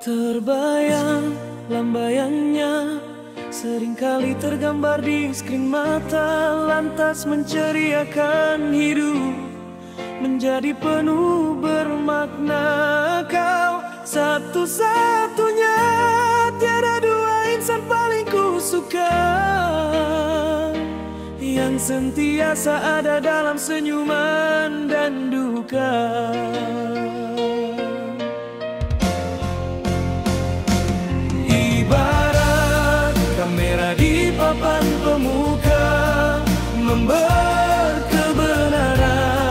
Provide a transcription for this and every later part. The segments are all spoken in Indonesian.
Terbayang lambayangnya, seringkali tergambar di skrin mata, lantas menceriakan hidup menjadi penuh bermakna. Kau satu-satunya, tiada dua insan paling ku suka, yang sentiasa ada dalam senyuman dan duka. Ibarat kamera di papan pemuka, member kebenaran.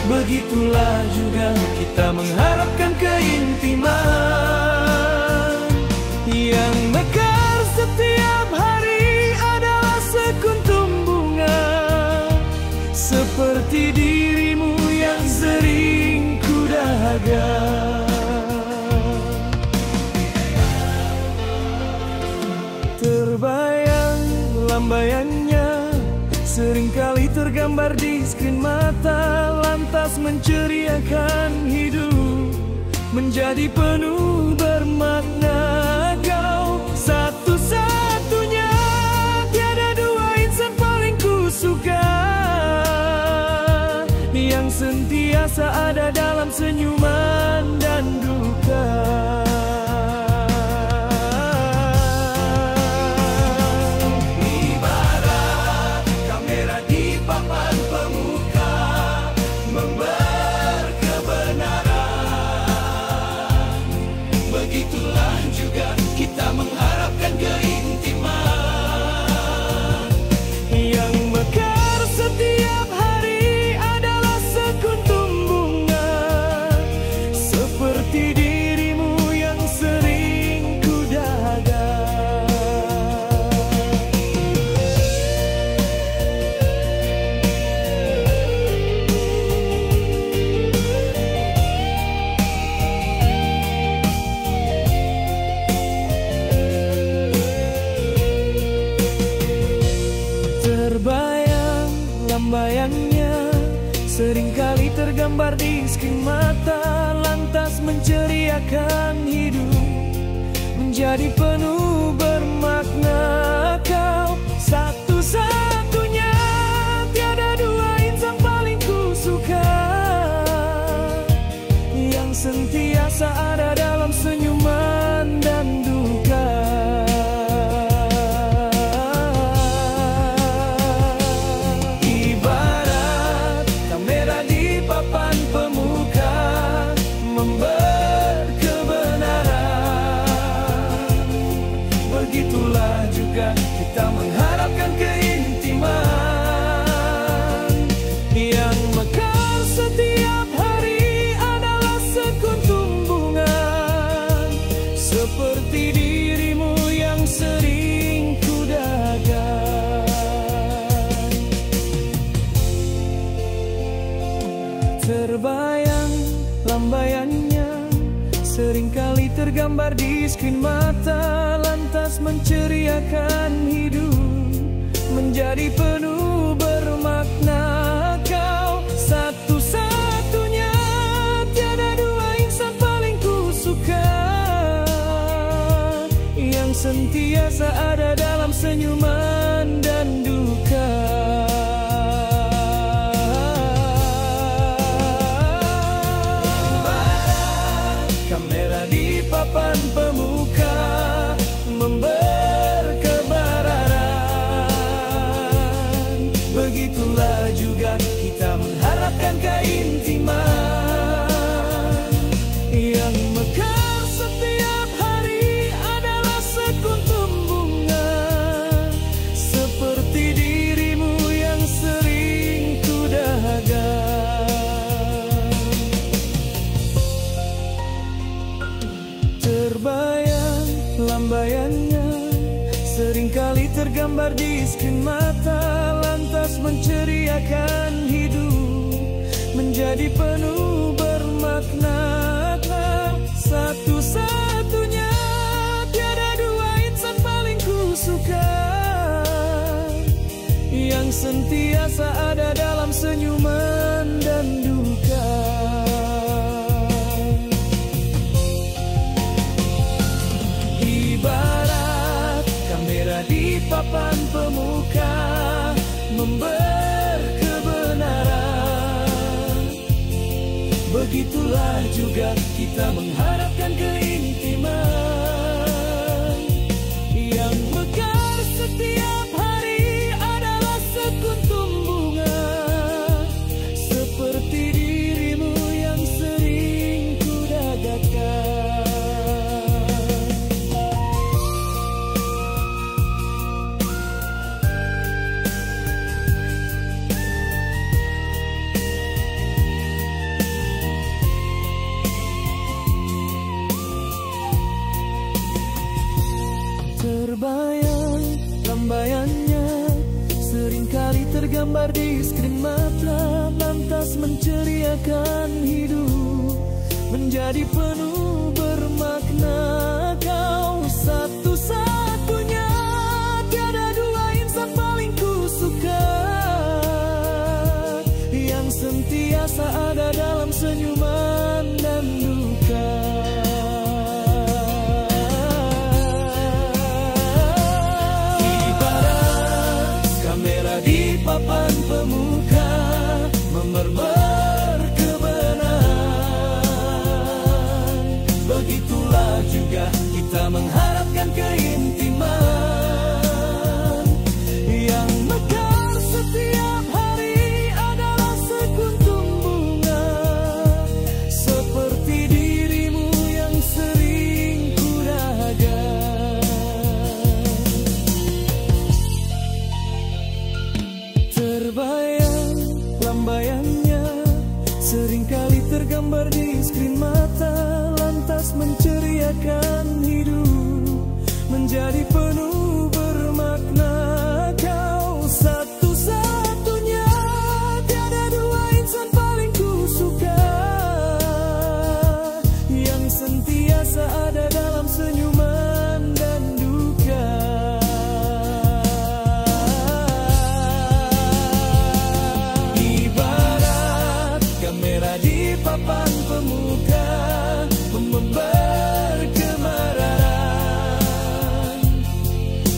Begitulah juga kita mengharapkan keintiman, yang mekar setiap hari adalah sekuntum bunga, seperti dirimu yang sering ku dahaga. Terbayang lambayangnya, seringkali tergambar di skrin mata, lantas menceriakan hidup menjadi penuh bermakna. Kau satu-satunya, tiada dua insan paling ku suka, yang sentiasa ada dalam senyuman dan duka. Begitulah juga kita mengharapkan keintiman, yang mekar setiap hari adalah sekuntum bunga, seperti dirimu yang sering ku dahaga. Terbayang lambayangnya, seringkali tergambar di skrin mata, lantas menceriakan hidup menjadi penuh bermakna. Kau satu-satunya, tiada dua insan paling ku suka, yang sentiasa ada dalam senyuman dan duka. Begitulah juga kita mengharapkan keintiman, yang mekar setiap hari adalah sekuntum bunga, seperti dirimu yang sering ku dahaga. Terbayang lambayangnya, seringkali tergambar di skrin mata, lantas menceriakan hidup menjadi penuh bermakna. Kau satu-satunya, tiada dua insan paling ku suka, yang sentiasa ada dalam senyuman dan duka. Kamera di papan pemuka, member kebenaran. Begitulah juga kita mengharapkan keintiman, yang mekar setiap hari adalah sekuntum bunga, seperti dirimu yang sering ku dahaga. Terbayang lambayangnya, seringkali tergambar di skrin mata, lantas menceriakan hidup menjadi penuh bermakna. Kau satu-satunya, tiada dua insan paling ku suka, yang sentiasa ada dalam senyuman dan duka. memember kebenaran. Begitulah juga kita mengharapkan keintiman yang mekar setiap hari adalah sekuntum bunga, seperti dirimu yang sering kudagakan. Terbayang lambayannya, seringkali tergambar di skrin mata, lantas menceriakan hidup menjadi penuh bermakna. Kau satu-satunya, tiada dua insan paling kusuka, yang sentiasa ada dalam senyuman dan duka. Di papan pemuka memermer kebenaran. Begitulah juga kita mengharapkan keintiman yang mekar setiap hari adalah sekuntum bunga, seperti dirimu yang sering kuragan. Terbayang lambayannya, seringkali tergambar di skrin mata, lantas menceriakan hidup menjadi penuh bermakna. Kau satu-satunya, tiada dua insan paling kusuka, yang sentiasa ada dalam senyuman dan duka. Di papan pemuka memember kemarahan.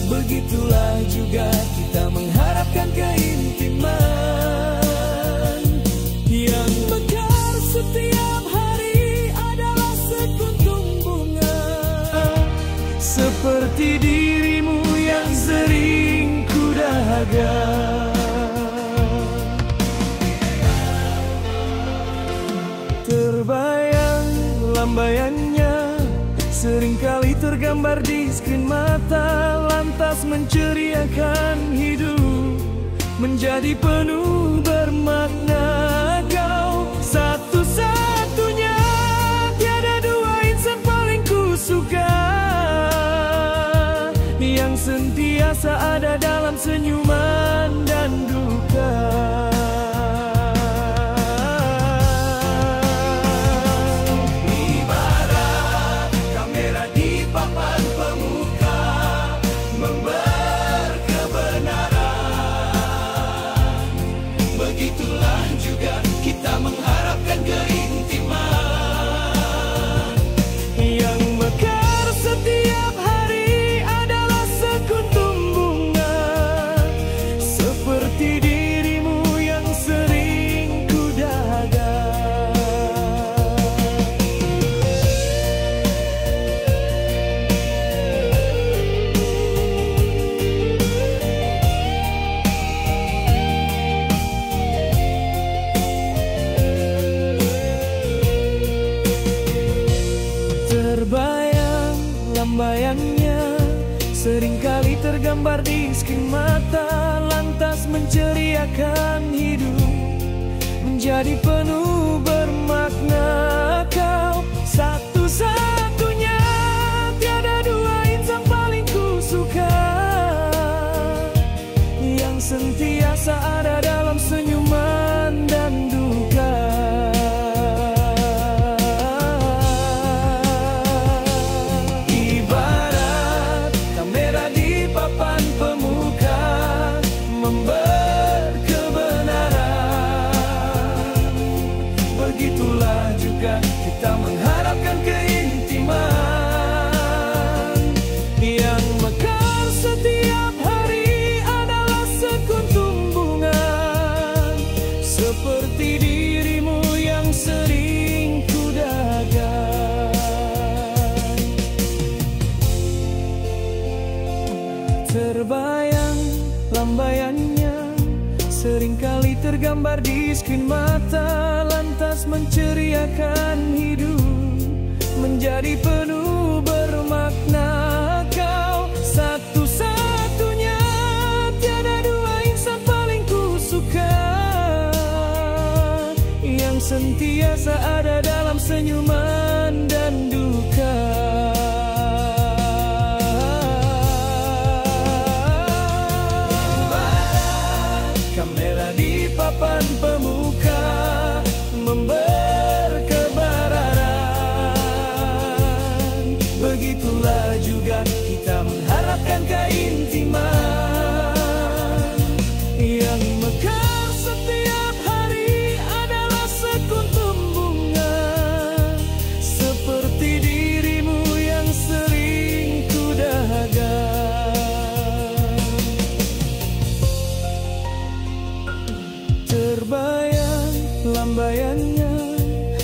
Begitulah juga kita mengharapkan keintiman yang mekar setiap hari adalah sekuntum bunga, seperti dirimu yang sering kudahaga. Terbayang lambayannya, seringkali tergambar di skrin mata, lantas menceriakan hidup menjadi penuh bermakna. Kau satu-satunya, tiada dua insan paling kusuka, yang sentiasa ada dalam senyuman dan duka. Begitulah juga kita mengharapkan keintiman yang mekar setiap hari adalah sekuntum bunga, seperti dirimu yang sering kudahaga. Terbayang lambayannya, seringkali tergambar di skrin mata, lantas menceriakan hidup menjadi penuh bermakna. Kau satu-satunya, tiada dua insan paling kusuka, yang sentiasa ada dalam senyuman dan duka. Terbayang lambaiannya seringkali tergambar di skrin mata, lantas menceriakan hidup menjadi penuh bermakna. Kau satu-satunya, tiada dua insan paling ku suka, yang sentiasa ada dalam senyuman dan duka. Kamera di papan pemuka memberkebararan, begitulah juga kita mengharapkan keintiman yang mekar setiap hari adalah sekuntum bunga, seperti dirimu yang sering ku dahaga. Terbayang lambaiannya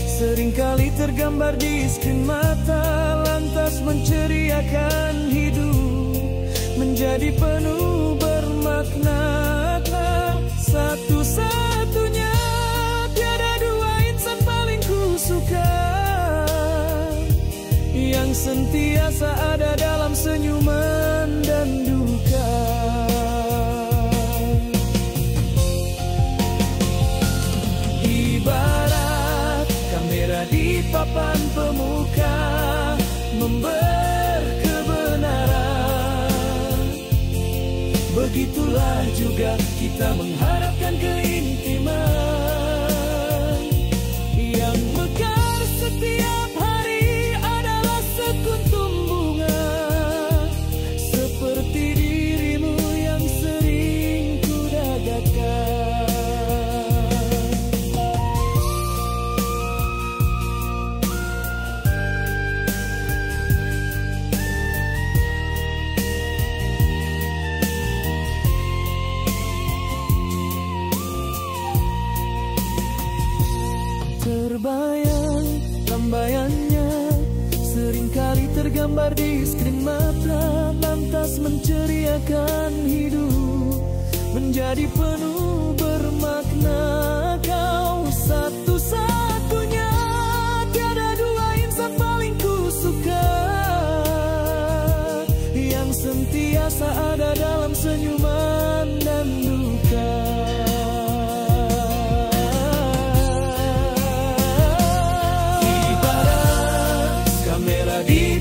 seringkali tergambar di skrin mata, lantas menceriakan hidup menjadi penuh bermakna. Satu-satunya, tiada dua insan paling ku suka, yang sentiasa ada dalam senyuman dan duka. Ibarat kamera di papan pemuka memberkebenaran, begitulah juga kita mengharapkan keintiman yang mekar setiap hari adalah sekuntum bunga, seperti dirimu yang sering ku dagakan. Terbayang lambaiannya seringkali tergambar di skrin mata, lantas menceriakan hidup menjadi penuh bermakna. Kau satu-satunya, tiada dua insan paling ku suka, yang sentiasa ada dalam senyuman dan duka.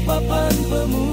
Papan pemuka